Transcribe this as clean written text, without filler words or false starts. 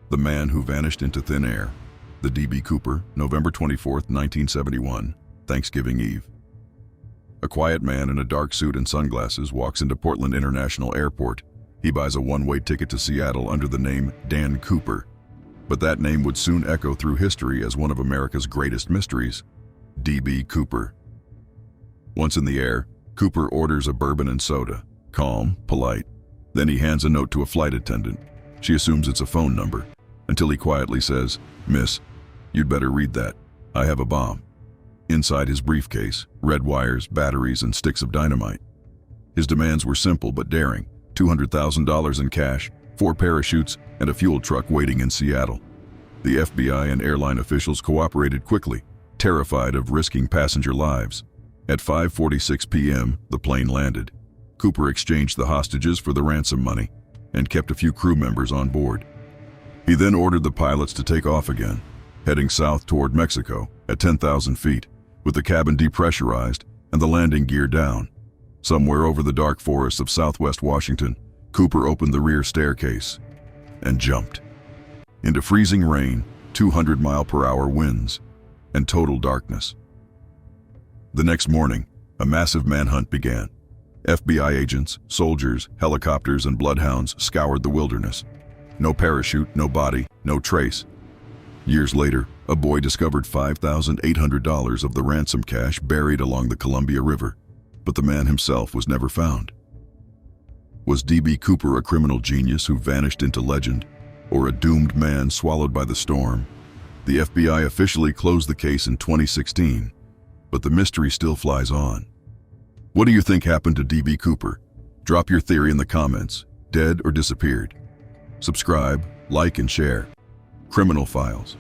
The Man Who Vanished into Thin Air. The D.B. Cooper, November 24, 1971, Thanksgiving Eve. A quiet man in a dark suit and sunglasses walks into Portland International Airport. He buys a one-way ticket to Seattle under the name Dan Cooper. But that name would soon echo through history as one of America's greatest mysteries, D.B. Cooper. Once in the air, Cooper orders a bourbon and soda, calm, polite. Then he hands a note to a flight attendant. She assumes it's a phone number, until he quietly says, "Miss, you'd better read that. I have a bomb." Inside his briefcase, red wires, batteries, and sticks of dynamite. His demands were simple but daring: $200,000 in cash, 4 parachutes, and a fuel truck waiting in Seattle. The FBI and airline officials cooperated quickly, terrified of risking passenger lives. At 5:46 p.m., the plane landed. Cooper exchanged the hostages for the ransom money and kept a few crew members on board. He then ordered the pilots to take off again, heading south toward Mexico at 10,000 feet, with the cabin depressurized and the landing gear down. Somewhere over the dark forests of southwest Washington, Cooper opened the rear staircase and jumped into freezing rain, 200-mile-per-hour winds, and total darkness. The next morning, a massive manhunt began. FBI agents, soldiers, helicopters, and bloodhounds scoured the wilderness. No parachute, no body, no trace. Years later, a boy discovered $5,800 of the ransom cash buried along the Columbia River, but the man himself was never found. Was D.B. Cooper a criminal genius who vanished into legend, or a doomed man swallowed by the storm? The FBI officially closed the case in 2016, but the mystery still flies on. What do you think happened to D.B. Cooper? Drop your theory in the comments. Dead or disappeared? Subscribe, like, and share. Criminal Files.